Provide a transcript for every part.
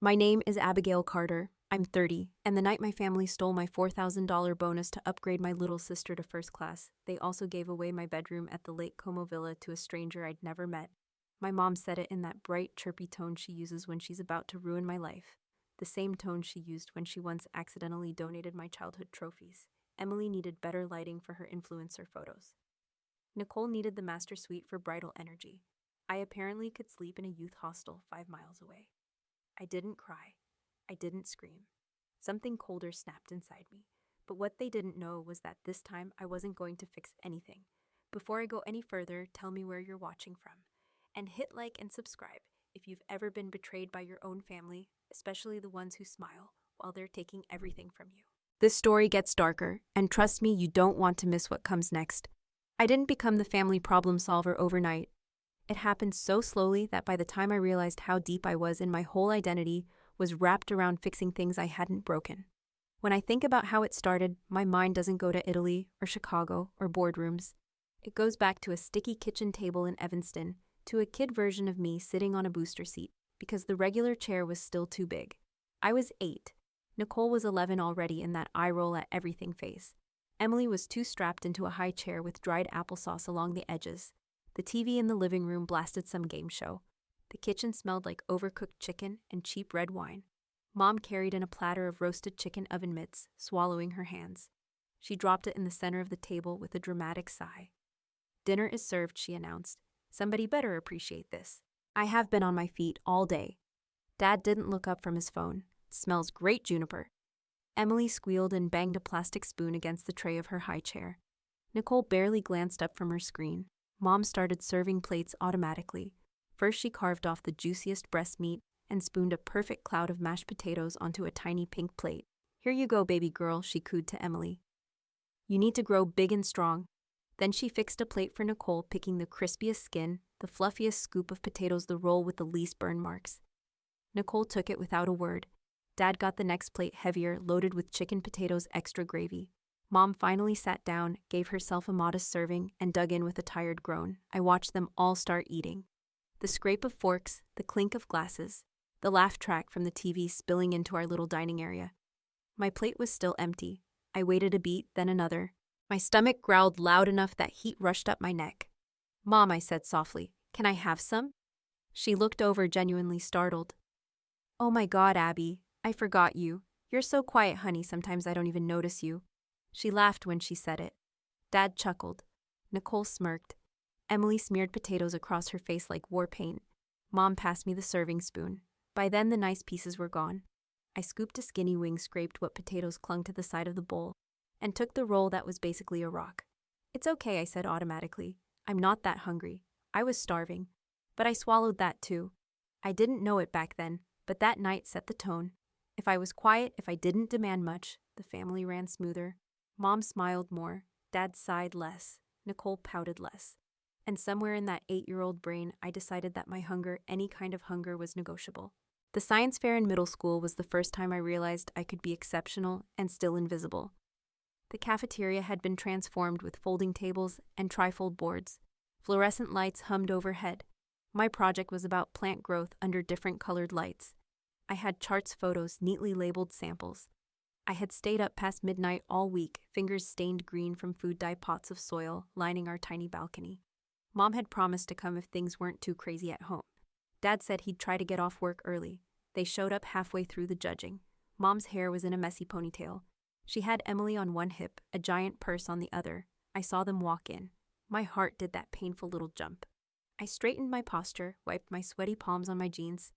My name is Abigail Carter. I'm 30, and the night my family stole my $4,000 bonus to upgrade my little sister to first class, they also gave away my bedroom at the Lake Como Villa to a stranger I'd never met. My mom said it in that bright, chirpy tone she uses when she's about to ruin my life, the same tone she used when she once accidentally donated my childhood trophies. Emily needed better lighting for her influencer photos. Nicole needed the master suite for bridal energy. I apparently could sleep in a youth hostel 5 miles away. I didn't cry. I didn't scream. Something colder snapped inside me. But what they didn't know was that this time I wasn't going to fix anything. Before I go any further, tell me where you're watching from. And hit like and subscribe if you've ever been betrayed by your own family, especially the ones who smile while they're taking everything from you. This story gets darker, and trust me, you don't want to miss what comes next. I didn't become the family problem solver overnight. It happened so slowly that by the time I realized how deep I was in, my whole identity was wrapped around fixing things I hadn't broken. When I think about how it started, my mind doesn't go to Italy or Chicago or boardrooms. It goes back to a sticky kitchen table in Evanston, to a kid version of me sitting on a booster seat because the regular chair was still too big. I was 8. Nicole was 11 already in that eye roll at everything phase. Emily was too strapped into a high chair with dried applesauce along the edges. The TV in the living room blasted some game show. The kitchen smelled like overcooked chicken and cheap red wine. Mom carried in a platter of roasted chicken oven mitts, swallowing her hands. She dropped it in the center of the table with a dramatic sigh. "Dinner is served," she announced. "Somebody better appreciate this. I have been on my feet all day." Dad didn't look up from his phone. "Smells great, Juniper." Emily squealed and banged a plastic spoon against the tray of her high chair. Nicole barely glanced up from her screen. Mom started serving plates automatically. First, she carved off the juiciest breast meat and spooned a perfect cloud of mashed potatoes onto a tiny pink plate. "Here you go, baby girl," she cooed to Emily. "You need to grow big and strong." Then she fixed a plate for Nicole, picking the crispiest skin, the fluffiest scoop of potatoes, the roll with the least burn marks. Nicole took it without a word. Dad got the next plate, heavier, loaded with chicken, potatoes, extra gravy. Mom finally sat down, gave herself a modest serving, and dug in with a tired groan. I watched them all start eating. The scrape of forks, the clink of glasses, the laugh track from the TV spilling into our little dining area. My plate was still empty. I waited a beat, then another. My stomach growled loud enough that heat rushed up my neck. "Mom," I said softly, "can I have some?" She looked over, genuinely startled. "Oh my God, Abby, I forgot you. You're so quiet, honey, sometimes I don't even notice you." She laughed when she said it. Dad chuckled. Nicole smirked. Emily smeared potatoes across her face like war paint. Mom passed me the serving spoon. By then, the nice pieces were gone. I scooped a skinny wing, scraped what potatoes clung to the side of the bowl, and took the roll that was basically a rock. "It's okay," I said automatically. "I'm not that hungry." I was starving. But I swallowed that too. I didn't know it back then, but that night set the tone. If I was quiet, if I didn't demand much, the family ran smoother. Mom smiled more. Dad sighed less. Nicole pouted less. And somewhere in that 8-year-old brain, I decided that my hunger, any kind of hunger, was negotiable. The science fair in middle school was the first time I realized I could be exceptional and still invisible. The cafeteria had been transformed with folding tables and trifold boards. Fluorescent lights hummed overhead. My project was about plant growth under different colored lights. I had charts, photos, neatly labeled samples. I had stayed up past midnight all week, fingers stained green from food dye pots of soil lining our tiny balcony. Mom had promised to come if things weren't too crazy at home. Dad said he'd try to get off work early. They showed up halfway through the judging. Mom's hair was in a messy ponytail. She had Emily on one hip, a giant purse on the other. I saw them walk in. My heart did that painful little jump. I straightened my posture, wiped my sweaty palms on my jeans,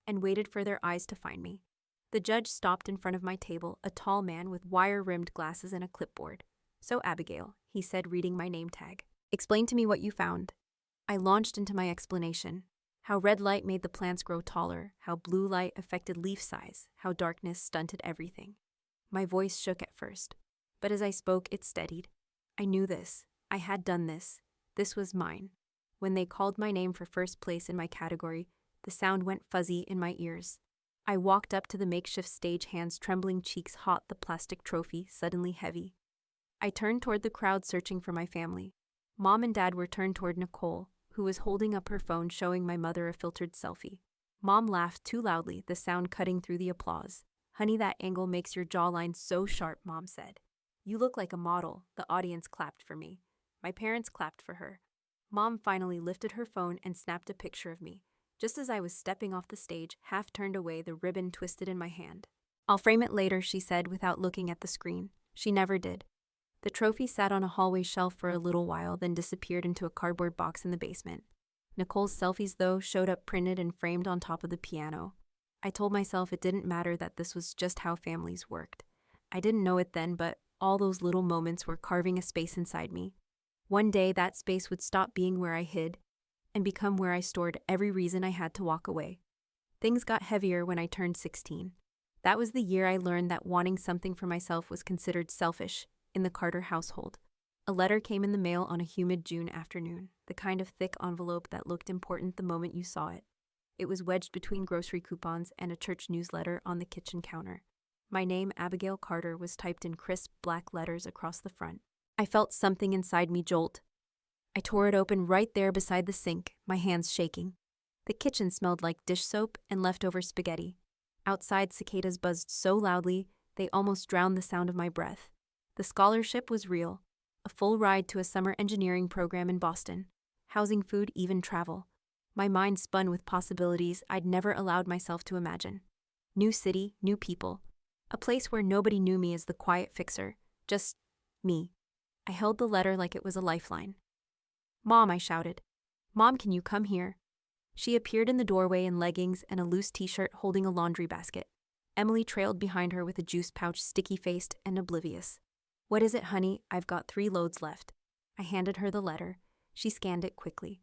and waited for their eyes to find me. The judge stopped in front of my table, a tall man with wire-rimmed glasses and a clipboard. "So, Abigail," he said, reading my name tag. "Explain to me what you found." I launched into my explanation. How red light made the plants grow taller, how blue light affected leaf size, how darkness stunted everything. My voice shook at first, but as I spoke, it steadied. I knew this. I had done this. This was mine. When they called my name for first place in my category, the sound went fuzzy in my ears. I walked up to the makeshift stage, hands trembling, cheeks hot, the plastic trophy suddenly heavy. I turned toward the crowd, searching for my family. Mom and Dad were turned toward Nicole, who was holding up her phone, showing my mother a filtered selfie. Mom laughed too loudly, the sound cutting through the applause. Honey, that angle makes your jawline so sharp, Mom said. You look like a model. The audience clapped for me. My parents clapped for her. Mom finally lifted her phone and snapped a picture of me. Just as I was stepping off the stage, half turned away, the ribbon twisted in my hand. I'll frame it later, she said without looking at the screen. She never did. The trophy sat on a hallway shelf for a little while, then disappeared into a cardboard box in the basement. Nicole's selfies, though, showed up printed and framed on top of the piano. I told myself it didn't matter, that this was just how families worked. I didn't know it then, but all those little moments were carving a space inside me. One day, that space would stop being where I hid and become where I stored every reason I had to walk away. Things got heavier when I turned 16. That was the year I learned that wanting something for myself was considered selfish in the Carter household. A letter came in the mail on a humid June afternoon, the kind of thick envelope that looked important the moment you saw it. It was wedged between grocery coupons and a church newsletter on the kitchen counter. My name, Abigail Carter, was typed in crisp black letters across the front. I felt something inside me jolt. I tore it open right there beside the sink, my hands shaking. The kitchen smelled like dish soap and leftover spaghetti. Outside, cicadas buzzed so loudly, they almost drowned the sound of my breath. The scholarship was real. A full ride to a summer engineering program in Boston. Housing, food, even travel. My mind spun with possibilities I'd never allowed myself to imagine. New city, new people. A place where nobody knew me as the quiet fixer. Just me. I held the letter like it was a lifeline. Mom, I shouted. Mom, can you come here? She appeared in the doorway in leggings and a loose t-shirt holding a laundry basket. Emily trailed behind her with a juice pouch, sticky-faced and oblivious. What is it, honey? I've got 3 loads left. I handed her the letter. She scanned it quickly.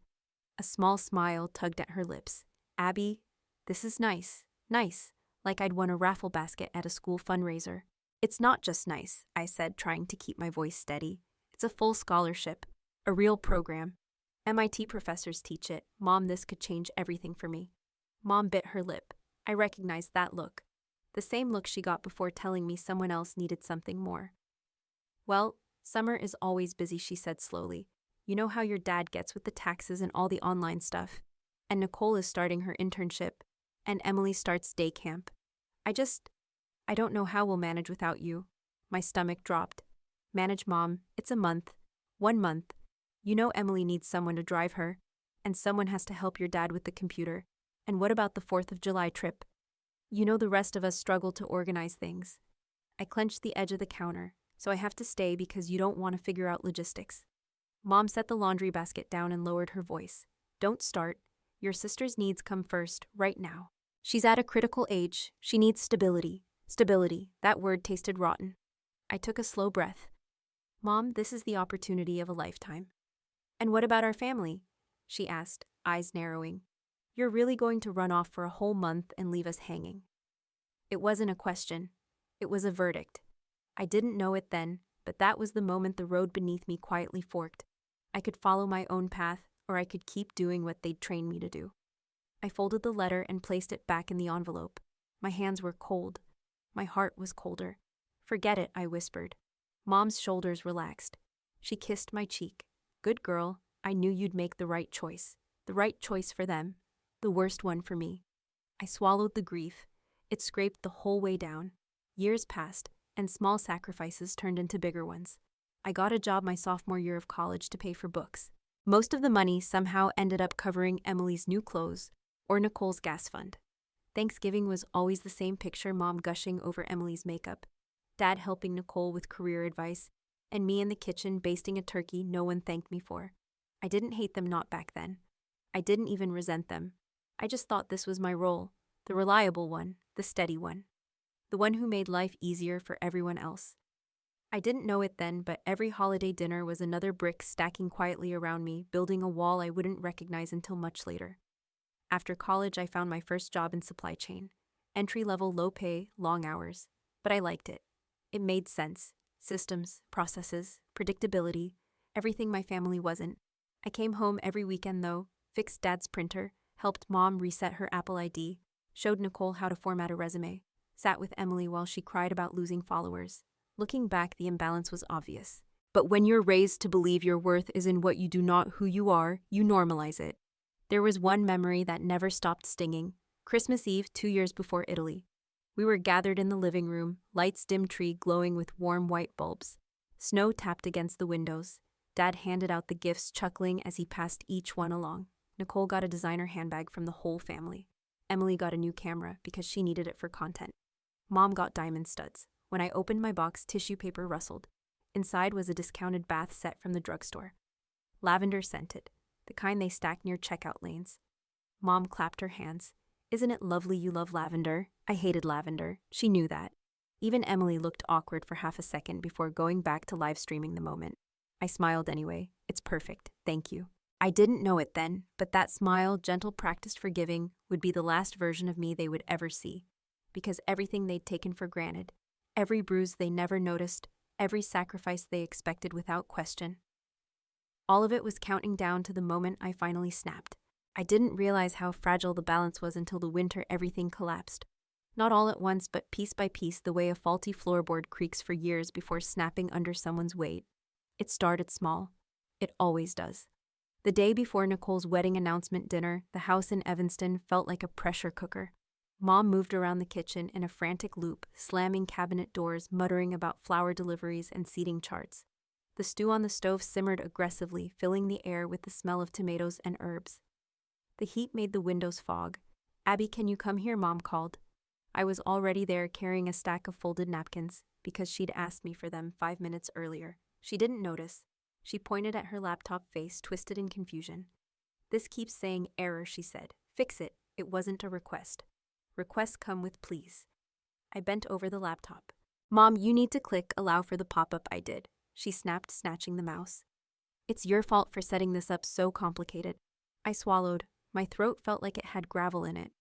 A small smile tugged at her lips. Abby, this is nice. Nice. Like I'd won a raffle basket at a school fundraiser. It's not just nice, I said, trying to keep my voice steady. It's a full scholarship. A real program. MIT professors teach it. Mom, this could change everything for me. Mom bit her lip. I recognized that look. The same look she got before telling me someone else needed something more. Well, summer is always busy, she said slowly. You know how your dad gets with the taxes and all the online stuff. And Nicole is starting her internship. And Emily starts day camp. I don't know how we'll manage without you. My stomach dropped. Manage, Mom. It's a month. 1 month. You know Emily needs someone to drive her. And someone has to help your dad with the computer. And what about the 4th of July trip? You know the rest of us struggle to organize things. I clenched the edge of the counter. So I have to stay because you don't want to figure out logistics. Mom set the laundry basket down and lowered her voice. Don't start. Your sister's needs come first, right now. She's at a critical age. She needs stability. Stability. That word tasted rotten. I took a slow breath. Mom, this is the opportunity of a lifetime. And what about our family? She asked, eyes narrowing. You're really going to run off for a whole month and leave us hanging? It wasn't a question. It was a verdict. I didn't know it then, but that was the moment the road beneath me quietly forked. I could follow my own path, or I could keep doing what they'd trained me to do. I folded the letter and placed it back in the envelope. My hands were cold. My heart was colder. Forget it, I whispered. Mom's shoulders relaxed. She kissed my cheek. Good girl, I knew you'd make the right choice. The right choice for them. The worst one for me. I swallowed the grief. It scraped the whole way down. Years passed, and small sacrifices turned into bigger ones. I got a job my sophomore year of college to pay for books. Most of the money somehow ended up covering Emily's new clothes or Nicole's gas fund. Thanksgiving was always the same picture, Mom gushing over Emily's makeup, Dad helping Nicole with career advice, and me in the kitchen basting a turkey no one thanked me for. I didn't hate them, not back then. I didn't even resent them. I just thought this was my role, the reliable one, the steady one. The one who made life easier for everyone else. I didn't know it then, but every holiday dinner was another brick stacking quietly around me, building a wall I wouldn't recognize until much later. After college, I found my first job in supply chain. Entry-level, low pay, long hours. But I liked it. It made sense. Systems, processes, predictability, everything my family wasn't. I came home every weekend though, fixed Dad's printer, helped Mom reset her Apple ID, showed Nicole how to format a resume, sat with Emily while she cried about losing followers. Looking back, the imbalance was obvious. But when you're raised to believe your worth is in what you do, not who you are, you normalize it. There was one memory that never stopped stinging. Christmas Eve, 2 years before Italy. We were gathered in the living room, lights dim tree glowing with warm white bulbs. Snow tapped against the windows. Dad handed out the gifts, chuckling as he passed each one along. Nicole got a designer handbag from the whole family. Emily got a new camera because she needed it for content. Mom got diamond studs. When I opened my box, tissue paper rustled. Inside was a discounted bath set from the drugstore. Lavender scented, the kind they stack near checkout lanes. Mom clapped her hands. Isn't it lovely you love lavender? I hated lavender. She knew that. Even Emily looked awkward for half a second before going back to live streaming the moment. I smiled anyway. It's perfect. Thank you. I didn't know it then, but that smile, gentle, practiced forgiving, would be the last version of me they would ever see. Because everything they'd taken for granted, every bruise they never noticed, every sacrifice they expected without question, all of it was counting down to the moment I finally snapped. I didn't realize how fragile the balance was until the winter everything collapsed. Not all at once, but piece by piece, the way a faulty floorboard creaks for years before snapping under someone's weight. It started small. It always does. The day before Nicole's wedding announcement dinner, the house in Evanston felt like a pressure cooker. Mom moved around the kitchen in a frantic loop, slamming cabinet doors, muttering about flour deliveries and seating charts. The stew on the stove simmered aggressively, filling the air with the smell of tomatoes and herbs. The heat made the windows fog. "Abby, can you come here?" Mom called. I was already there carrying a stack of folded napkins because she'd asked me for them 5 minutes earlier. She didn't notice. She pointed at her laptop face, twisted in confusion. "This keeps saying error," she said. "Fix it. It wasn't a request. Requests come with please." I bent over the laptop. "Mom, you need to click allow for the pop-up." I did. She snapped, snatching the mouse. "It's your fault for setting this up so complicated." I swallowed. My throat felt like it had gravel in it.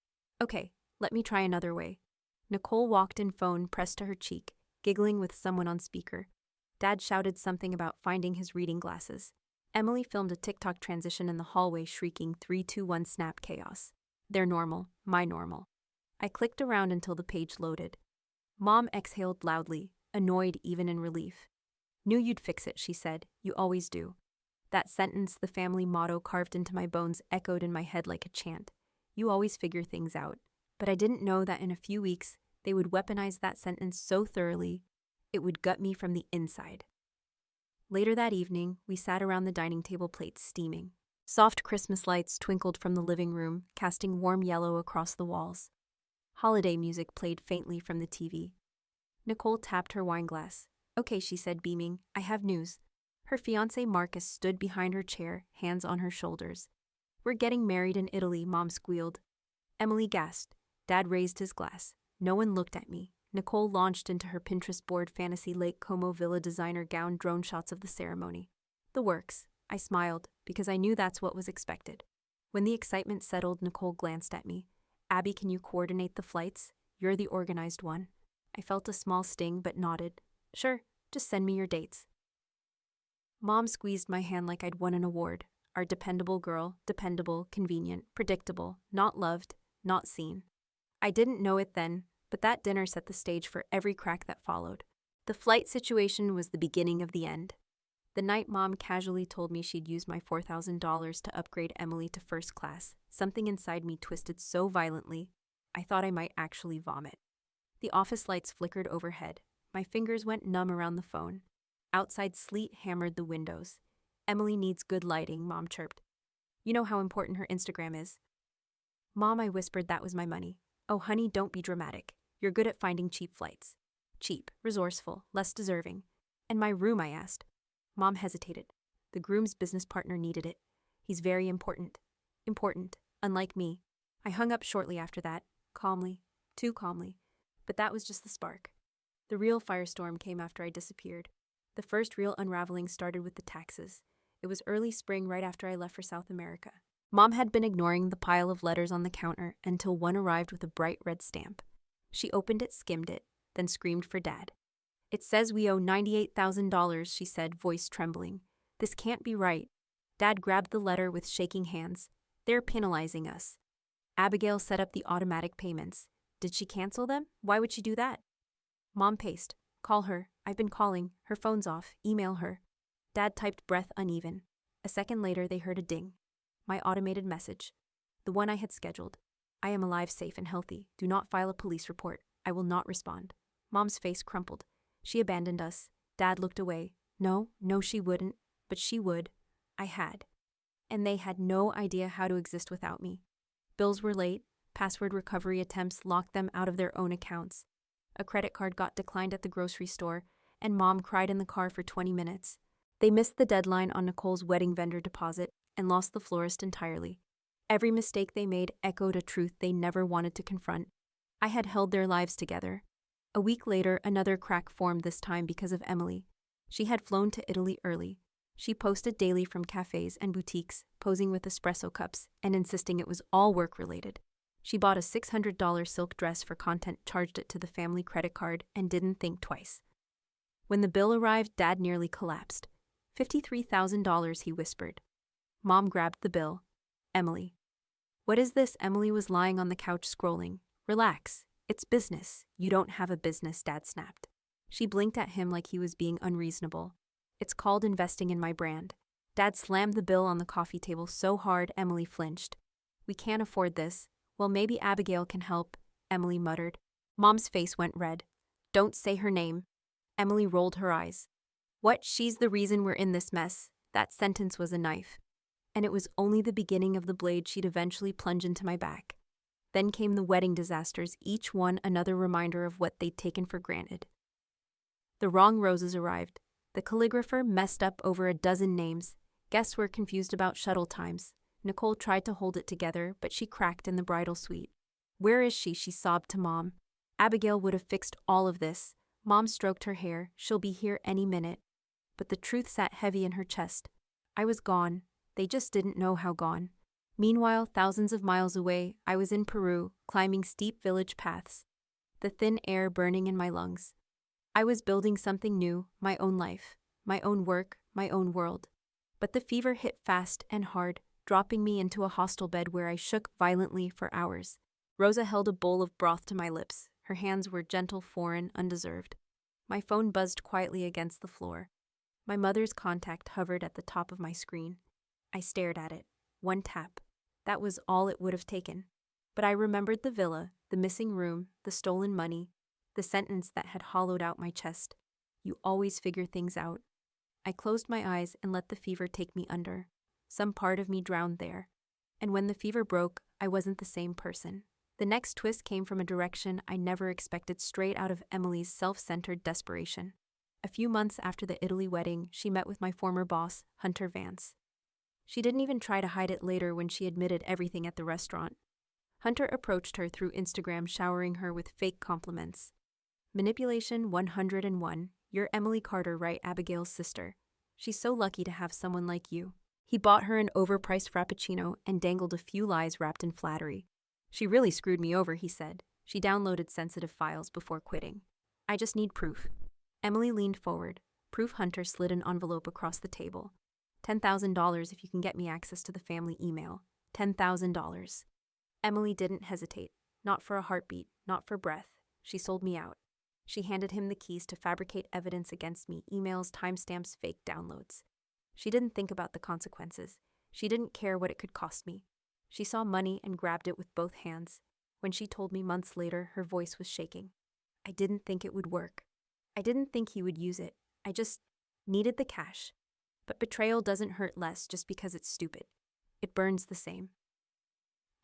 "Okay, let me try another way." Nicole walked in, phone pressed to her cheek, giggling with someone on speaker. Dad shouted something about finding his reading glasses. Emily filmed a TikTok transition in the hallway, shrieking 3, 2, 1 snap chaos. Their normal, my normal. I clicked around until the page loaded. Mom exhaled loudly, annoyed even in relief. "Knew you'd fix it," she said. "You always do." That sentence, the family motto carved into my bones, echoed in my head like a chant. You always figure things out. But I didn't know that in a few weeks, they would weaponize that sentence so thoroughly, it would gut me from the inside. Later that evening, we sat around the dining table, plates steaming. Soft Christmas lights twinkled from the living room, casting warm yellow across the walls. Holiday music played faintly from the TV. Nicole tapped her wine glass. "Okay," she said, beaming. "I have news." Her fiancé Marcus stood behind her chair, hands on her shoulders. "We're getting married in Italy," Mom squealed. Emily gasped. Dad raised his glass. No one looked at me. Nicole launched into her Pinterest board, fantasy Lake Como Villa designer gown, drone shots of the ceremony. The works. I smiled, because I knew that's what was expected. When the excitement settled, Nicole glanced at me. "Abby, can you coordinate the flights? You're the organized one." I felt a small sting, but nodded. "Sure, just send me your dates." Mom squeezed my hand like I'd won an award. Our dependable girl, dependable, convenient, predictable, not loved, not seen. I didn't know it then, but that dinner set the stage for every crack that followed. The flight situation was the beginning of the end. The night Mom casually told me she'd use my $4,000 to upgrade Emily to first class, something inside me twisted so violently, I thought I might actually vomit. The office lights flickered overhead. My fingers went numb around the phone. Outside, sleet hammered the windows. "Emily needs good lighting," Mom chirped. "You know how important her Instagram is." "Mom," I whispered, "that was my money." "Oh, honey, don't be dramatic. You're good at finding cheap flights." "Cheap, resourceful, less deserving." "And my room?" I asked. Mom hesitated. "The groom's business partner needed it. He's very important. Important, unlike me." I hung up shortly after that, calmly, too calmly. But that was just the spark. The real firestorm came after I disappeared. The first real unraveling started with the taxes. It was early spring, right after I left for South America. Mom had been ignoring the pile of letters on the counter until one arrived with a bright red stamp. She opened it, skimmed it, then screamed for Dad. "It says we owe $98,000, she said, voice trembling. "This can't be right." Dad grabbed the letter with shaking hands. "They're penalizing us." Abigail set up the automatic payments. Did she cancel them? Why would she do that? Mom paced. "Call her. I've been calling. Her phone's off. Email her." Dad typed, breath uneven. A second later, they heard a ding. My automated message. The one I had scheduled. I am alive, safe, and healthy. Do not file a police report. I will not respond. Mom's face crumpled. She abandoned us. Dad looked away. No, she wouldn't. But she would. I had. And they had no idea how to exist without me. Bills were late. Password recovery attempts locked them out of their own accounts. A credit card got declined at the grocery store, and Mom cried in the car for 20 minutes. They missed the deadline on Nicole's wedding vendor deposit and lost the florist entirely. Every mistake they made echoed a truth they never wanted to confront. I had held their lives together. A week later, another crack formed, this time because of Emily. She had flown to Italy early. She posted daily from cafes and boutiques, posing with espresso cups and insisting it was all work-related. She bought a $600 silk dress for content, charged it to the family credit card, and didn't think twice. When the bill arrived, Dad nearly collapsed. $53,000, he whispered. Mom grabbed the bill. Emily. What is this? Emily was lying on the couch scrolling. Relax. It's business. You don't have a business, Dad snapped. She blinked at him like he was being unreasonable. It's called investing in my brand. Dad slammed the bill on the coffee table so hard Emily flinched. We can't afford this. Well, maybe Abigail can help, Emily muttered. Mom's face went red. Don't say her name. Emily rolled her eyes. What? She's the reason we're in this mess. That sentence was a knife. And it was only the beginning of the blade she'd eventually plunge into my back. Then came the wedding disasters, each one another reminder of what they'd taken for granted. The wrong roses arrived. The calligrapher messed up over a dozen names. Guests were confused about shuttle times. Nicole tried to hold it together, but she cracked in the bridal suite. Where is she? She sobbed to Mom. Abigail would have fixed all of this. Mom stroked her hair. She'll be here any minute. But the truth sat heavy in her chest. I was gone. They just didn't know how gone. Meanwhile, thousands of miles away, I was in Peru, climbing steep village paths, the thin air burning in my lungs. I was building something new, my own life, my own work, my own world. But the fever hit fast and hard, dropping me into a hostel bed where I shook violently for hours. Rosa held a bowl of broth to my lips. Her hands were gentle, foreign, undeserved. My phone buzzed quietly against the floor. My mother's contact hovered at the top of my screen. I stared at it. One tap. That was all it would have taken. But I remembered the villa, the missing room, the stolen money, the sentence that had hollowed out my chest. You always figure things out. I closed my eyes and let the fever take me under. Some part of me drowned there. And when the fever broke, I wasn't the same person. The next twist came from a direction I never expected, straight out of Emily's self-centered desperation. A few months after the Italy wedding, she met with my former boss, Hunter Vance. She didn't even try to hide it later when she admitted everything at the restaurant. Hunter approached her through Instagram, showering her with fake compliments. Manipulation 101. You're Emily Carter, right? Abigail's sister. She's so lucky to have someone like you. He bought her an overpriced frappuccino and dangled a few lies wrapped in flattery. She really screwed me over, he said. She downloaded sensitive files before quitting. I just need proof. Emily leaned forward. Proof. Hunter slid an envelope across the table. $10,000 if you can get me access to the family email. $10,000. Emily didn't hesitate. Not for a heartbeat, not for breath. She sold me out. She handed him the keys to fabricate evidence against me, emails, timestamps, fake downloads. She didn't think about the consequences. She didn't care what it could cost me. She saw money and grabbed it with both hands. When she told me months later, her voice was shaking. I didn't think it would work. I didn't think he would use it. I just needed the cash. But betrayal doesn't hurt less just because it's stupid. It burns the same.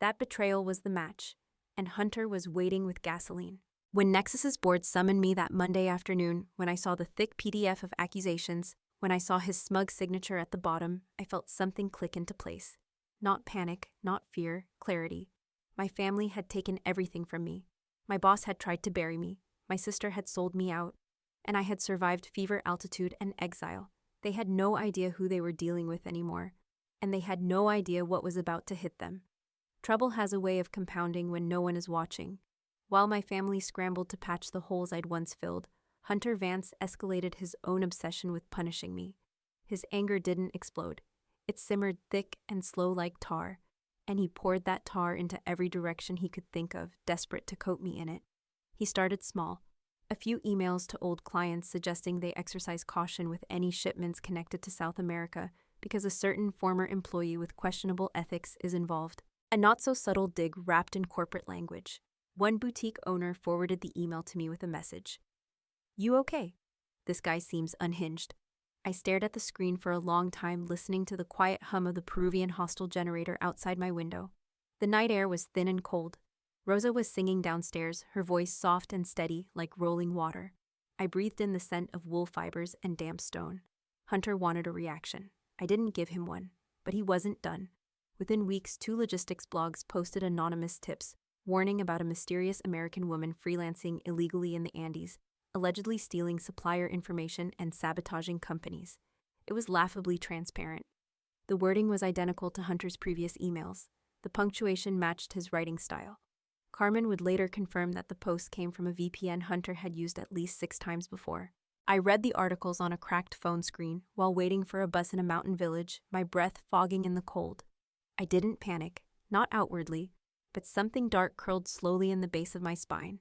That betrayal was the match, and Hunter was waiting with gasoline. When Nexus's board summoned me that Monday afternoon, when I saw the thick PDF of accusations, when I saw his smug signature at the bottom, I felt something click into place. Not panic, not fear, clarity. My family had taken everything from me. My boss had tried to bury me. My sister had sold me out. And I had survived fever, altitude, and exile. They had no idea who they were dealing with anymore, and they had no idea what was about to hit them. Trouble has a way of compounding when no one is watching. While my family scrambled to patch the holes I'd once filled, Hunter Vance escalated his own obsession with punishing me. His anger didn't explode. It simmered thick and slow like tar, and he poured that tar into every direction he could think of, desperate to coat me in it. He started small. A few emails to old clients suggesting they exercise caution with any shipments connected to South America because a certain former employee with questionable ethics is involved. A not-so-subtle dig wrapped in corporate language. One boutique owner forwarded the email to me with a message. "You okay?" This guy seems unhinged. I stared at the screen for a long time, listening to the quiet hum of the Peruvian hostel generator outside my window. The night air was thin and cold. Rosa was singing downstairs, her voice soft and steady, like rolling water. I breathed in the scent of wool fibers and damp stone. Hunter wanted a reaction. I didn't give him one, but he wasn't done. Within weeks, 2 logistics blogs posted anonymous tips, warning about a mysterious American woman freelancing illegally in the Andes, allegedly stealing supplier information and sabotaging companies. It was laughably transparent. The wording was identical to Hunter's previous emails. The punctuation matched his writing style. Carmen would later confirm that the post came from a VPN Hunter had used at least 6 times before. I read the articles on a cracked phone screen while waiting for a bus in a mountain village, my breath fogging in the cold. I didn't panic, not outwardly, but something dark curled slowly in the base of my spine.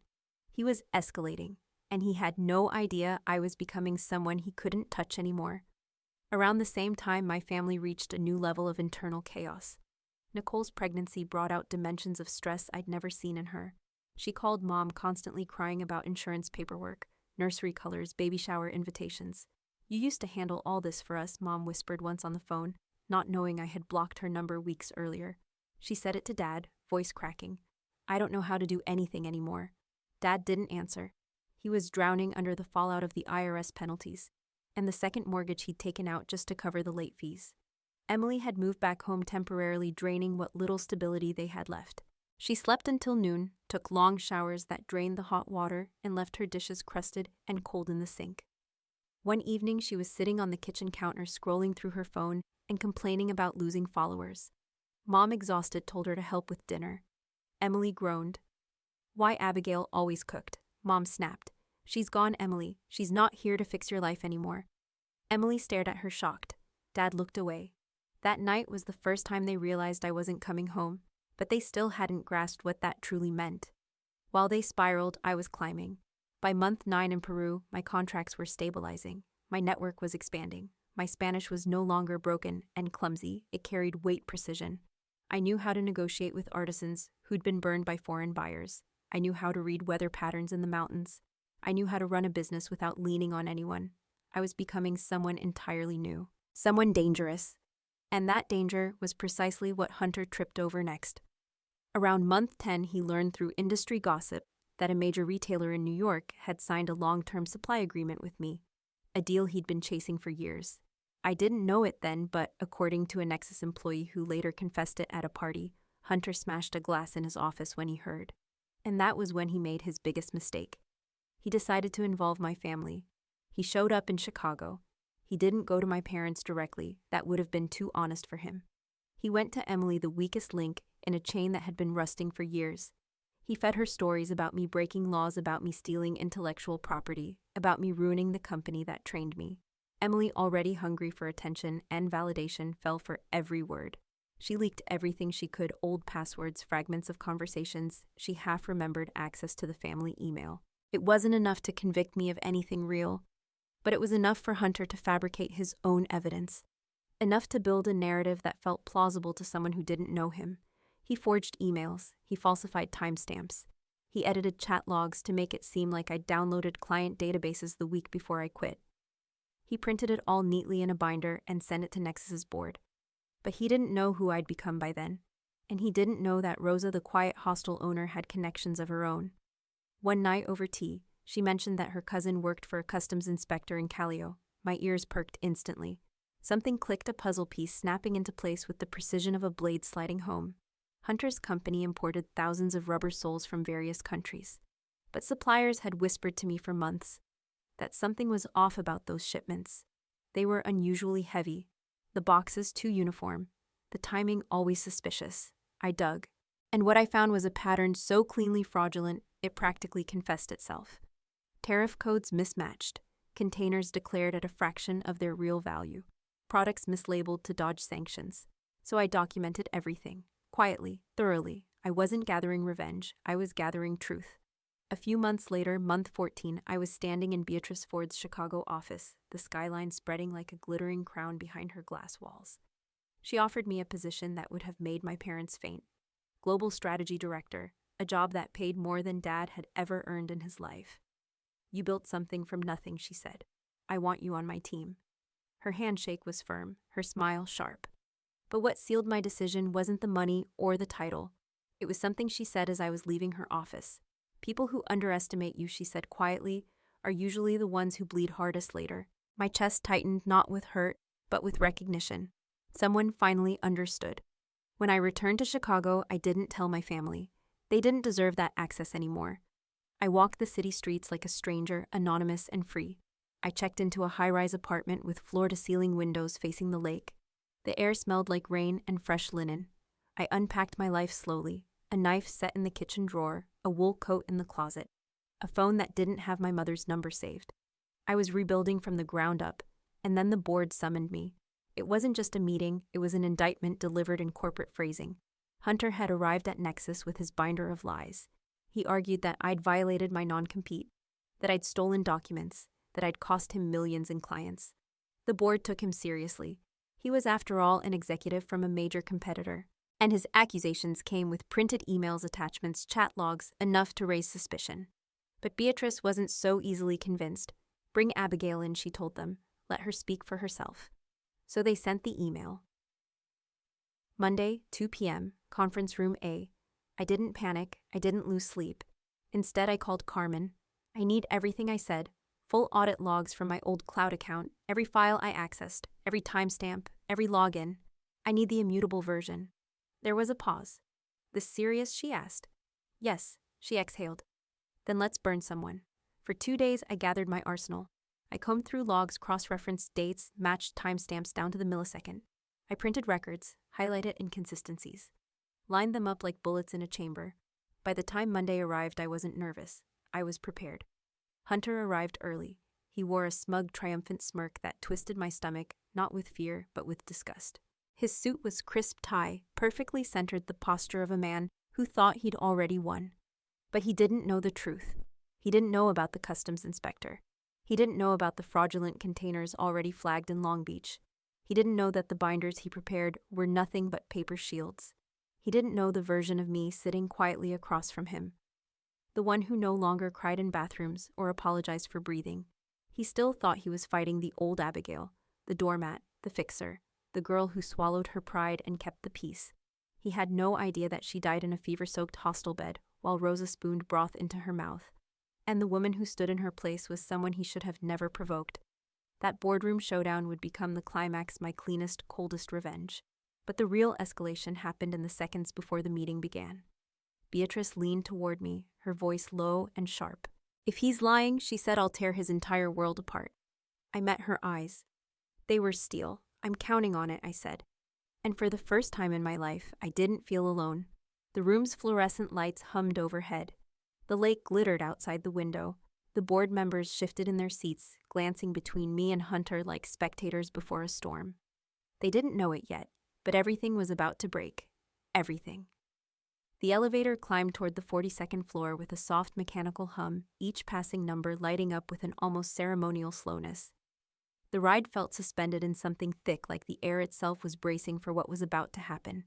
He was escalating, and he had no idea I was becoming someone he couldn't touch anymore. Around the same time, my family reached a new level of internal chaos. Nicole's pregnancy brought out dimensions of stress I'd never seen in her. She called Mom, constantly crying about insurance paperwork, nursery colors, baby shower invitations. "You used to handle all this for us," Mom whispered once on the phone, not knowing I had blocked her number weeks earlier. She said it to Dad, voice cracking. "I don't know how to do anything anymore." Dad didn't answer. He was drowning under the fallout of the IRS penalties and the second mortgage he'd taken out just to cover the late fees. Emily had moved back home temporarily, draining what little stability they had left. She slept until noon, took long showers that drained the hot water, and left her dishes crusted and cold in the sink. One evening, she was sitting on the kitchen counter scrolling through her phone and complaining about losing followers. Mom, exhausted, told her to help with dinner. Emily groaned. "Why, Abigail always cooked," Mom snapped. "She's gone, Emily. She's not here to fix your life anymore." Emily stared at her, shocked. Dad looked away. That night was the first time they realized I wasn't coming home, but they still hadn't grasped what that truly meant. While they spiraled, I was climbing. By month 9 in Peru, my contracts were stabilizing. My network was expanding. My Spanish was no longer broken and clumsy, it carried weight precision. I knew how to negotiate with artisans who'd been burned by foreign buyers. I knew how to read weather patterns in the mountains. I knew how to run a business without leaning on anyone. I was becoming someone entirely new, someone dangerous. And that danger was precisely what Hunter tripped over next. Around month 10, he learned through industry gossip that a major retailer in New York had signed a long-term supply agreement with me, a deal he'd been chasing for years. I didn't know it then, but according to a Nexus employee who later confessed it at a party, Hunter smashed a glass in his office when he heard. And that was when he made his biggest mistake. He decided to involve my family. He showed up in Chicago. He didn't go to my parents directly. That would have been too honest for him. He went to Emily, the weakest link in a chain that had been rusting for years. He fed her stories about me breaking laws, about me stealing intellectual property, about me ruining the company that trained me. Emily, already hungry for attention and validation, fell for every word. She leaked everything she could: old passwords, fragments of conversations. She half remembered access to the family email. It wasn't enough to convict me of anything real, but it was enough for Hunter to fabricate his own evidence. Enough to build a narrative that felt plausible to someone who didn't know him. He forged emails. He falsified timestamps. He edited chat logs to make it seem like I'd downloaded client databases the week before I quit. He printed it all neatly in a binder and sent it to Nexus's board. But he didn't know who I'd become by then. And he didn't know that Rosa, the quiet hostel owner, had connections of her own. One night over tea, she mentioned that her cousin worked for a customs inspector in Callao. My ears perked instantly. Something clicked, a puzzle piece snapping into place with the precision of a blade sliding home. Hunter's company imported thousands of rubber soles from various countries. But suppliers had whispered to me for months that something was off about those shipments. They were unusually heavy, the boxes too uniform, the timing always suspicious. I dug, and what I found was a pattern so cleanly fraudulent it practically confessed itself. Tariff codes mismatched, containers declared at a fraction of their real value, products mislabeled to dodge sanctions. So I documented everything, quietly, thoroughly. I wasn't gathering revenge, I was gathering truth. A few months later, month 14, I was standing in Beatrice Ford's Chicago office, the skyline spreading like a glittering crown behind her glass walls. She offered me a position that would have made my parents faint. Global Strategy Director, a job that paid more than Dad had ever earned in his life. You built something from nothing, she said. I want you on my team. Her handshake was firm, her smile sharp. But what sealed my decision wasn't the money or the title. It was something she said as I was leaving her office. People who underestimate you, she said quietly, are usually the ones who bleed hardest later. My chest tightened, not with hurt, but with recognition. Someone finally understood. When I returned to Chicago, I didn't tell my family. They didn't deserve that access anymore. I walked the city streets like a stranger, anonymous and free. I checked into a high-rise apartment with floor-to-ceiling windows facing the lake. The air smelled like rain and fresh linen. I unpacked my life slowly, a knife set in the kitchen drawer, a wool coat in the closet, a phone that didn't have my mother's number saved. I was rebuilding from the ground up, and then the board summoned me. It wasn't just a meeting, it was an indictment delivered in corporate phrasing. Hunter had arrived at Nexus with his binder of lies. He argued that I'd violated my non-compete, that I'd stolen documents, that I'd cost him millions in clients. The board took him seriously. He was, after all, an executive from a major competitor, and his accusations came with printed emails, attachments, chat logs, enough to raise suspicion. But Beatrice wasn't so easily convinced. Bring Abigail in, she told them. Let her speak for herself. So they sent the email. Monday, 2 p.m., conference room A. I didn't panic. I didn't lose sleep. Instead, I called Carmen. I need everything I said. Full audit logs from my old cloud account, every file I accessed, every timestamp, every login. I need the immutable version. There was a pause. This serious, she asked. Yes, she exhaled. Then let's burn someone. For 2 days, I gathered my arsenal. I combed through logs, cross-referenced dates, matched timestamps down to the millisecond. I printed records, highlighted inconsistencies, lined them up like bullets in a chamber. By the time Monday arrived, I wasn't nervous. I was prepared. Hunter arrived early. He wore a smug, triumphant smirk that twisted my stomach, not with fear, but with disgust. His suit was crisp tie, perfectly centered the posture of a man who thought he'd already won. But he didn't know the truth. He didn't know about the customs inspector. He didn't know about the fraudulent containers already flagged in Long Beach. He didn't know that the binders he prepared were nothing but paper shields. He didn't know the version of me sitting quietly across from him. The one who no longer cried in bathrooms or apologized for breathing. He still thought he was fighting the old Abigail, the doormat, the fixer, the girl who swallowed her pride and kept the peace. He had no idea that she died in a fever-soaked hostel bed while Rosa spooned broth into her mouth. And the woman who stood in her place was someone he should have never provoked. That boardroom showdown would become the climax, my cleanest, coldest revenge. But the real escalation happened in the seconds before the meeting began. Beatrice leaned toward me, her voice low and sharp. If he's lying, she said, I'll tear his entire world apart. I met her eyes. They were steel. I'm counting on it, I said. And for the first time in my life, I didn't feel alone. The room's fluorescent lights hummed overhead. The lake glittered outside the window. The board members shifted in their seats, glancing between me and Hunter like spectators before a storm. They didn't know it yet, but everything was about to break. Everything. The elevator climbed toward the 42nd floor with a soft mechanical hum, each passing number lighting up with an almost ceremonial slowness. The ride felt suspended in something thick, like the air itself was bracing for what was about to happen.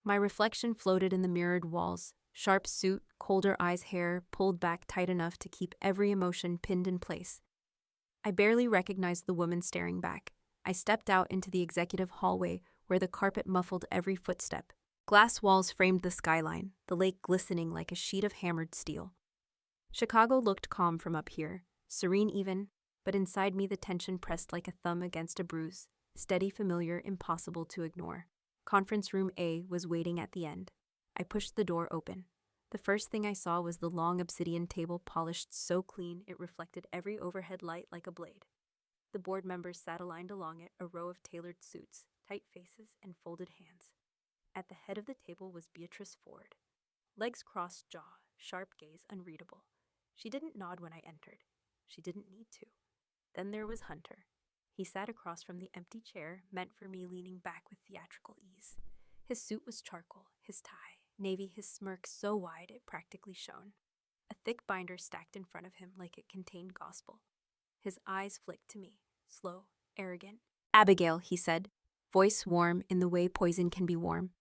My reflection floated in the mirrored walls, sharp suit, colder eyes, hair pulled back tight enough to keep every emotion pinned in place. I barely recognized the woman staring back. I stepped out into the executive hallway where the carpet muffled every footstep. Glass walls framed the skyline, the lake glistening like a sheet of hammered steel. Chicago looked calm from up here, serene even, but inside me the tension pressed like a thumb against a bruise, steady, familiar, impossible to ignore. Conference room A was waiting at the end. I pushed the door open. The first thing I saw was the long obsidian table polished so clean it reflected every overhead light like a blade. The board members sat aligned along it, a row of tailored suits, tight faces, and folded hands. At the head of the table was Beatrice Ford. Legs crossed, jaw, sharp gaze, unreadable. She didn't nod when I entered. She didn't need to. Then there was Hunter. He sat across from the empty chair, meant for me, leaning back with theatrical ease. His suit was charcoal, his tie, navy, his smirk so wide it practically shone. A thick binder stacked in front of him like it contained gospel. His eyes flicked to me, slow, arrogant. Abigail, he said, voice warm in the way poison can be warm.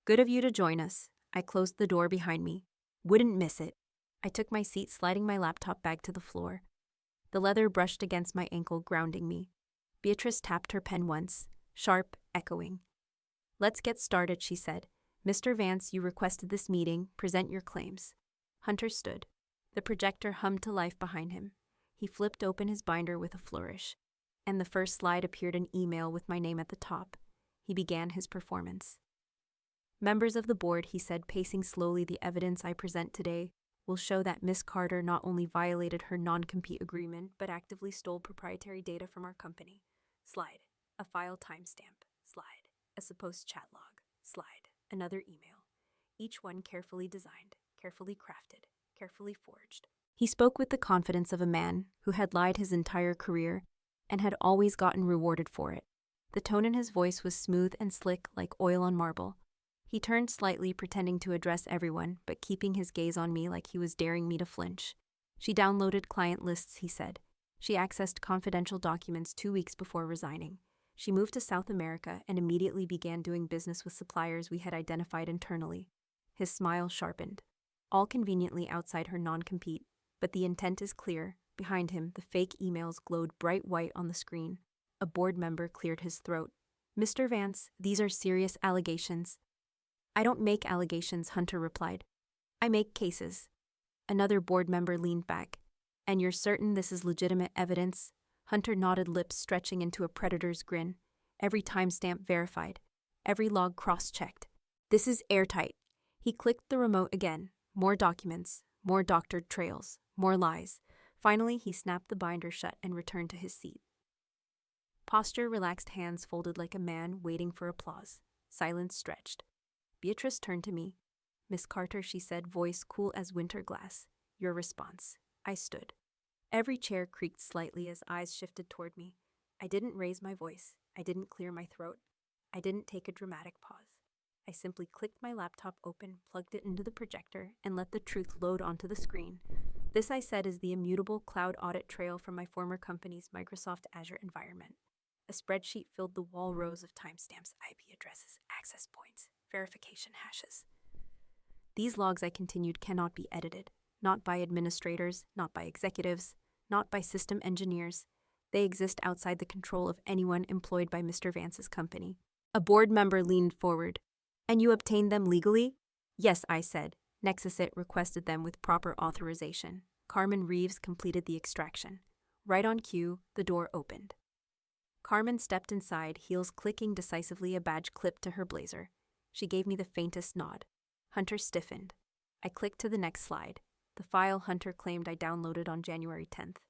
Good of you to join us. I closed the door behind me. Wouldn't miss it. I took my seat, sliding my laptop bag to the floor. The leather brushed against my ankle, grounding me. Beatrice tapped her pen once, sharp, echoing. "Let's get started," she said. "Mr. Vance, you requested this meeting. Present your claims." Hunter stood. The projector hummed to life behind him. He flipped open his binder with a flourish, and the first slide appeared an email with my name at the top. He began his performance. "Members of the board," he said, pacing slowly, "the evidence I present today will show that Miss Carter not only violated her non-compete agreement, but actively stole proprietary data from our company." Slide. A file timestamp. Slide. A supposed chat log. Slide. Another email. Each one carefully designed, carefully crafted, carefully forged. He spoke with the confidence of a man who had lied his entire career and had always gotten rewarded for it. The tone in his voice was smooth and slick like oil on marble. He turned slightly, pretending to address everyone, but keeping his gaze on me like he was daring me to flinch. "She downloaded client lists," he said. "She accessed confidential documents 2 weeks before resigning. She moved to South America and immediately began doing business with suppliers we had identified internally." His smile sharpened. "All conveniently outside her non-compete, but the intent is clear." Behind him, the fake emails glowed bright white on the screen. A board member cleared his throat. "Mr. Vance, these are serious allegations." "I don't make allegations," Hunter replied. "I make cases." Another board member leaned back. "And you're certain this is legitimate evidence?" Hunter nodded, lips stretching into a predator's grin. "Every timestamp verified. Every log cross-checked. This is airtight." He clicked the remote again. More documents, more doctored trails, more lies. Finally, he snapped the binder shut and returned to his seat. Posture relaxed, hands folded like a man waiting for applause. Silence stretched. Beatrice turned to me. "Miss Carter," she said, voice cool as winter glass. "Your response." I stood. Every chair creaked slightly as eyes shifted toward me. I didn't raise my voice. I didn't clear my throat. I didn't take a dramatic pause. I simply clicked my laptop open, plugged it into the projector, and let the truth load onto the screen. This, I said, is the immutable cloud audit trail from my former company's Microsoft Azure environment. A spreadsheet filled the wall, rows of timestamps, IP addresses, access points, verification hashes. "These logs," I continued, "cannot be edited. Not by administrators, not by executives, not by system engineers. They exist outside the control of anyone employed by Mr. Vance's company." A board member leaned forward. "And you obtained them legally?" "Yes," I said. "Nexusit requested them with proper authorization. Carmen Reeves completed the extraction." Right on cue, the door opened. Carmen stepped inside, heels clicking decisively, a badge clipped to her blazer. She gave me the faintest nod. Hunter stiffened. I clicked to the next slide. The file Hunter claimed I downloaded on January 10th.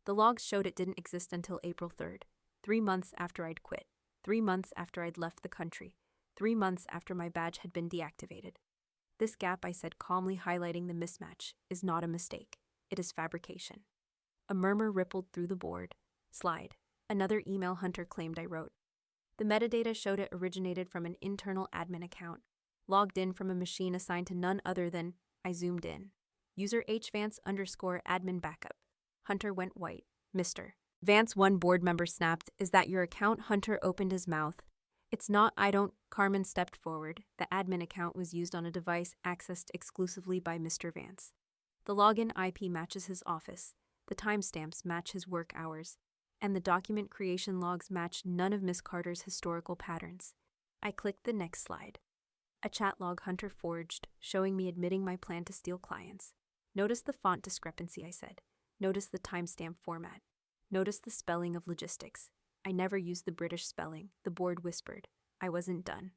The logs showed it didn't exist until April 3rd, 3 months after I'd quit, 3 months after I'd left the country, 3 months after my badge had been deactivated. "This gap," I said, calmly highlighting the mismatch, "is not a mistake. It is fabrication." A murmur rippled through the board. Slide. Another email Hunter claimed I wrote. The metadata showed it originated from an internal admin account, logged in from a machine assigned to none other than— I zoomed in. "User HVance_admin backup." Hunter went white. "Mr. Vance," one board member snapped, "is that your account?" Hunter opened his mouth. "It's not, I don't—" Carmen stepped forward. "The admin account was used on a device accessed exclusively by Mr. Vance. The login IP matches his office, the timestamps match his work hours, and the document creation logs match none of Miss Carter's historical patterns." I clicked the next slide. A chat log Hunter forged, showing me admitting my plan to steal clients. "Notice the font discrepancy," I said. "Notice the timestamp format. Notice the spelling of logistics. I never used the British spelling," the board whispered. I wasn't done.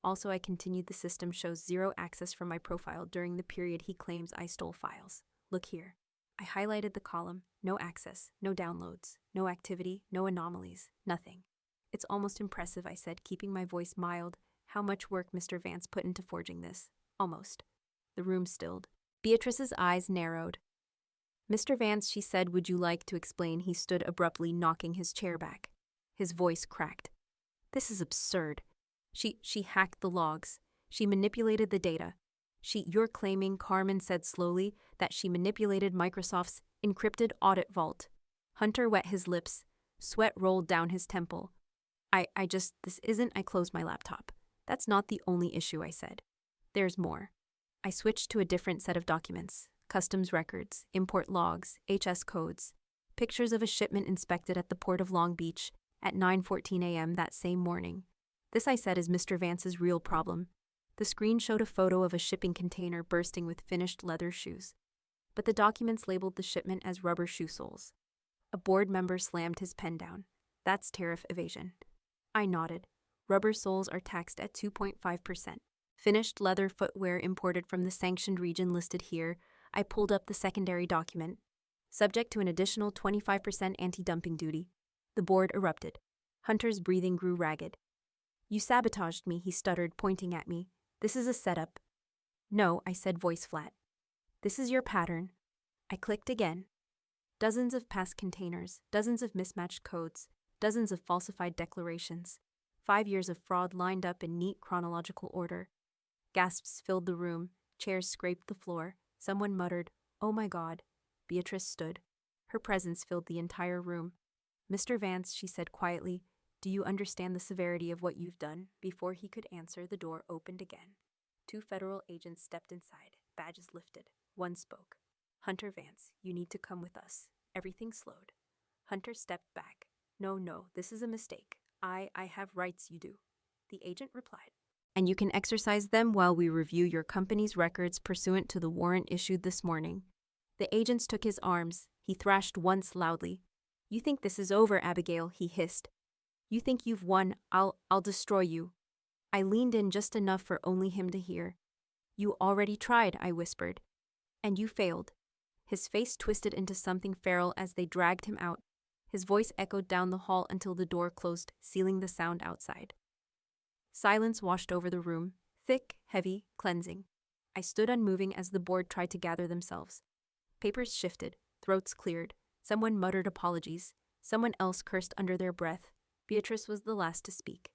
"Also," I continued, "the system shows 0 access from my profile during the period he claims I stole files. Look here." I highlighted the column. No access, no downloads, no activity, no anomalies, nothing. "It's almost impressive," I said, keeping my voice mild, "how much work Mr. Vance put into forging this." Almost. The room stilled. Beatrice's eyes narrowed. "Mr. Vance," she said, "would you like to explain?" He stood abruptly, knocking his chair back. His voice cracked. "This is absurd. She hacked the logs. She manipulated the data. You're claiming," Carmen said slowly, "that she manipulated Microsoft's encrypted audit vault." Hunter wet his lips. Sweat rolled down his temple. This isn't." I closed my laptop. "That's not the only issue," I said. "There's more." I switched to a different set of documents: customs records, import logs, HS codes, pictures of a shipment inspected at the port of Long Beach at 9:14 a.m. that same morning. This, I said, is Mr. Vance's real problem. The screen showed a photo of a shipping container bursting with finished leather shoes, but the documents labeled the shipment as rubber shoe soles. A board member slammed his pen down. That's tariff evasion. I nodded. Rubber soles are taxed at 2.5%. Finished leather footwear imported from the sanctioned region listed here. I pulled up the secondary document. Subject to an additional 25% anti-dumping duty. The board erupted. Hunter's breathing grew ragged. You sabotaged me, he stuttered, pointing at me. This is a setup. No, I said, voice flat. This is your pattern. I clicked again. Dozens of past containers, dozens of mismatched codes, dozens of falsified declarations. 5 years of fraud lined up in neat chronological order. Gasps filled the room. Chairs scraped the floor. Someone muttered, "Oh my God." Beatrice stood. Her presence filled the entire room. Mr. Vance, she said quietly, do you understand the severity of what you've done? Before he could answer, the door opened again. 2 federal agents stepped inside, badges lifted. One spoke. Hunter Vance, you need to come with us. Everything slowed. Hunter stepped back. No, this is a mistake. I have rights, you do. The agent replied. And you can exercise them while we review your company's records pursuant to the warrant issued this morning. The agents took his arms. He thrashed once loudly. You think this is over, Abigail, he hissed. You think you've won. I'll destroy you. I leaned in just enough for only him to hear. You already tried, I whispered. And you failed. His face twisted into something feral as they dragged him out. His voice echoed down the hall until the door closed, sealing the sound outside. Silence washed over the room, thick, heavy, cleansing. I stood unmoving as the board tried to gather themselves. Papers shifted, throats cleared. Someone muttered apologies. Someone else cursed under their breath. Beatrice was the last to speak.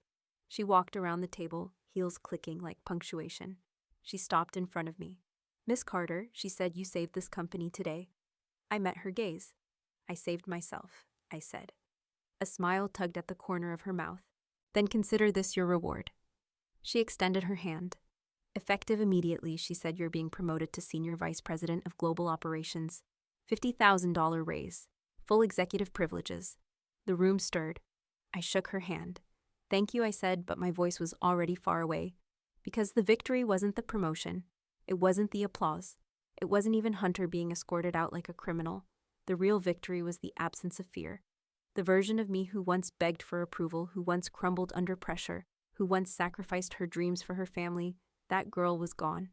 She walked around the table, heels clicking like punctuation. She stopped in front of me. Miss Carter, she said, you saved this company today. I met her gaze. I saved myself, I said. A smile tugged at the corner of her mouth. Then consider this your reward. She extended her hand. Effective immediately, she said, you're being promoted to Senior Vice President of Global Operations. $50,000 raise. Full executive privileges. The room stirred. I shook her hand. Thank you, I said, but my voice was already far away. Because the victory wasn't the promotion. It wasn't the applause. It wasn't even Hunter being escorted out like a criminal. The real victory was the absence of fear. The version of me who once begged for approval, who once crumbled under pressure, who once sacrificed her dreams for her family, that girl was gone.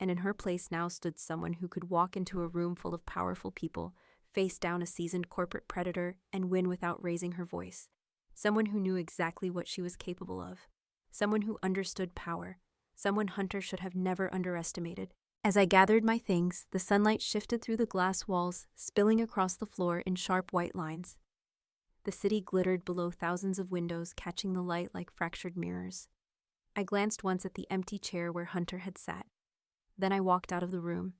And in her place now stood someone who could walk into a room full of powerful people, face down a seasoned corporate predator, and win without raising her voice. Someone who knew exactly what she was capable of. Someone who understood power. Someone Hunter should have never underestimated. As I gathered my things, the sunlight shifted through the glass walls, spilling across the floor in sharp white lines. The city glittered below thousands of windows, catching the light like fractured mirrors. I glanced once at the empty chair where Hunter had sat. Then I walked out of the room,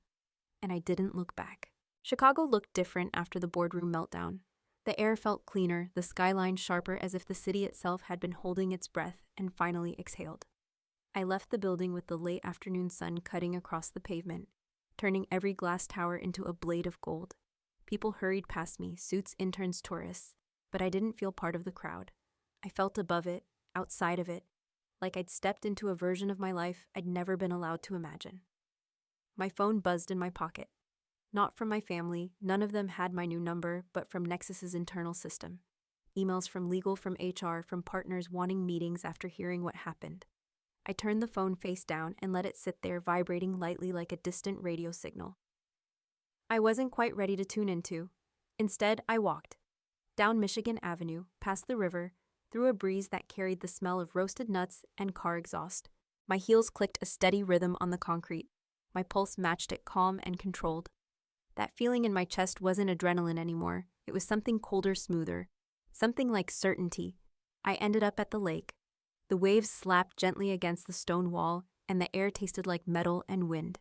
and I didn't look back. Chicago looked different after the boardroom meltdown. The air felt cleaner, the skyline sharper, as if the city itself had been holding its breath and finally exhaled. I left the building with the late afternoon sun cutting across the pavement, turning every glass tower into a blade of gold. People hurried past me, suits, interns, tourists, but I didn't feel part of the crowd. I felt above it, outside of it, like I'd stepped into a version of my life I'd never been allowed to imagine. My phone buzzed in my pocket. Not from my family, none of them had my new number, but from Nexus's internal system. Emails from legal, from HR, from partners wanting meetings after hearing what happened. I turned the phone face down and let it sit there, vibrating lightly like a distant radio signal. I wasn't quite ready to tune into. Instead, I walked. Down Michigan Avenue, past the river, through a breeze that carried the smell of roasted nuts and car exhaust. My heels clicked a steady rhythm on the concrete. My pulse matched it, calm and controlled. That feeling in my chest wasn't adrenaline anymore. It was something colder, smoother. Something like certainty. I ended up at the lake. The waves slapped gently against the stone wall, and the air tasted like metal and wind.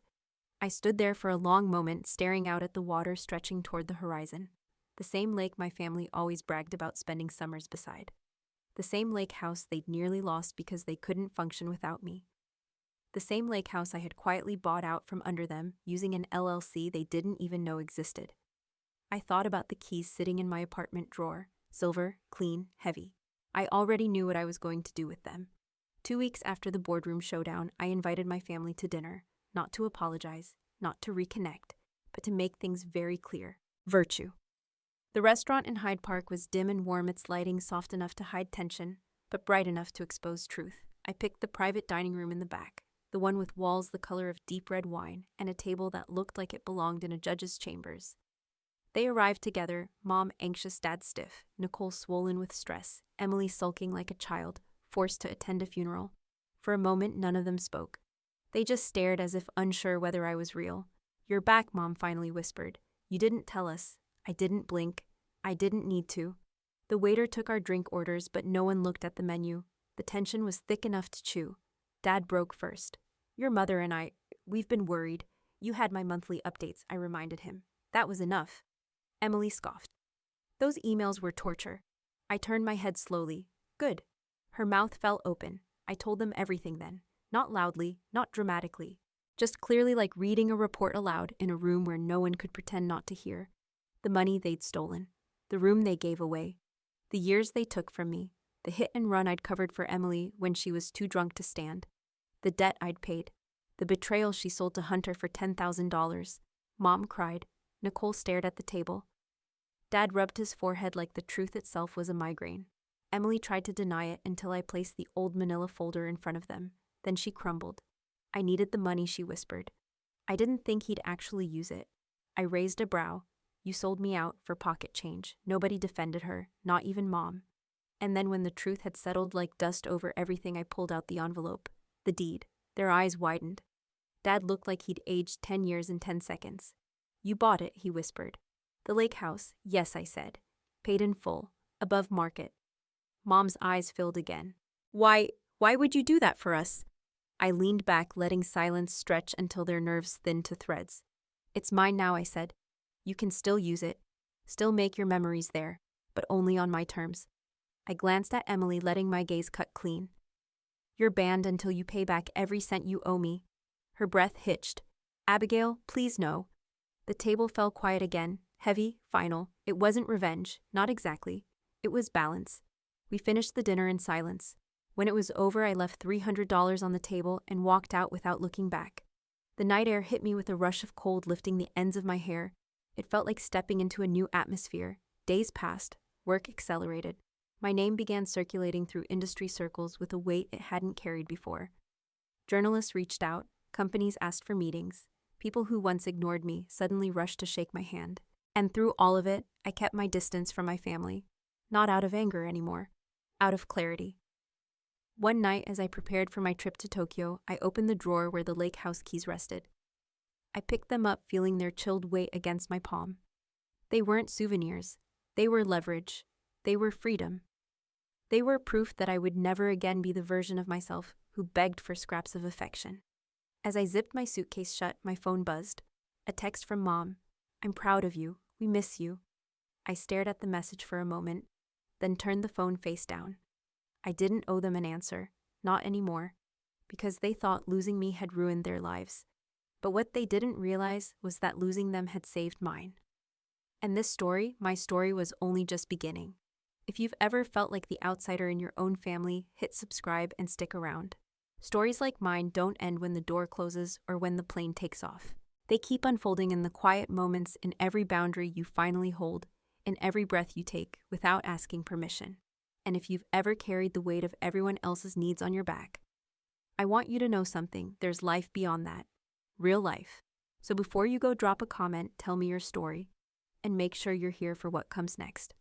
I stood there for a long moment, staring out at the water stretching toward the horizon. The same lake my family always bragged about spending summers beside. The same lake house they'd nearly lost because they couldn't function without me. The same lake house I had quietly bought out from under them using an LLC they didn't even know existed. I thought about the keys sitting in my apartment drawer, silver, clean, heavy. I already knew what I was going to do with them. 2 weeks after the boardroom showdown, I invited my family to dinner, not to apologize, not to reconnect, but to make things very clear. Virtue. The restaurant in Hyde Park was dim and warm, its lighting soft enough to hide tension, but bright enough to expose truth. I picked the private dining room in the back, the one with walls the color of deep red wine and a table that looked like it belonged in a judge's chambers. They arrived together, Mom anxious, Dad stiff, Nicole swollen with stress, Emily sulking like a child, forced to attend a funeral. For a moment, none of them spoke. They just stared as if unsure whether I was real. "You're back," Mom finally whispered. "You didn't tell us." I didn't blink. I didn't need to. The waiter took our drink orders, but no one looked at the menu. The tension was thick enough to chew. Dad broke first. "Your mother and we've been worried. You had my monthly updates," I reminded him. "That was enough." Emily scoffed. "Those emails were torture." I turned my head slowly. "Good." Her mouth fell open. I told them everything then. Not loudly, not dramatically. Just clearly, like reading a report aloud in a room where no one could pretend not to hear. The money they'd stolen. The room they gave away. The years they took from me. The hit and run I'd covered for Emily when she was too drunk to stand. The debt I'd paid. The betrayal she sold to Hunter for $10,000. Mom cried. Nicole stared at the table. Dad rubbed his forehead like the truth itself was a migraine. Emily tried to deny it until I placed the old manila folder in front of them. Then she crumbled. "I needed the money," she whispered. I didn't think he'd actually use it. I raised a brow. "You sold me out for pocket change." Nobody defended her, not even Mom. And then when the truth had settled like dust over everything, I pulled out the envelope. The deed. Their eyes widened. Dad looked like he'd aged 10 years in 10 seconds. "You bought it," he whispered. "The lake house." "Yes," I said. "Paid in full. Above market." Mom's eyes filled again. Why would you do that for us?" I leaned back, letting silence stretch until their nerves thinned to threads. "It's mine now," I said. "You can still use it. Still make your memories there, but only on my terms." I glanced at Emily, letting my gaze cut clean. "You're banned until you pay back every cent you owe me." Her breath hitched. "Abigail, please no." The table fell quiet again, heavy, final. It wasn't revenge, not exactly. It was balance. We finished the dinner in silence. When it was over, I left $300 on the table and walked out without looking back. The night air hit me with a rush of cold, lifting the ends of my hair. It felt like stepping into a new atmosphere. Days passed. Work accelerated. My name began circulating through industry circles with a weight it hadn't carried before. Journalists reached out. Companies asked for meetings. People who once ignored me suddenly rushed to shake my hand. And through all of it, I kept my distance from my family. Not out of anger anymore. Out of clarity. One night, as I prepared for my trip to Tokyo, I opened the drawer where the lake house keys rested. I picked them up, feeling their chilled weight against my palm. They weren't souvenirs. They were leverage. They were freedom. They were proof that I would never again be the version of myself who begged for scraps of affection. As I zipped my suitcase shut, my phone buzzed. A text from Mom. "I'm proud of you. We miss you." I stared at the message for a moment, then turned the phone face down. I didn't owe them an answer, not anymore, because they thought losing me had ruined their lives. But what they didn't realize was that losing them had saved mine. And this story, my story, was only just beginning. If you've ever felt like the outsider in your own family, hit subscribe and stick around. Stories like mine don't end when the door closes or when the plane takes off. They keep unfolding in the quiet moments, in every boundary you finally hold, in every breath you take without asking permission. And if you've ever carried the weight of everyone else's needs on your back, I want you to know something. There's life beyond that. Real life. So before you go, drop a comment, tell me your story, and make sure you're here for what comes next.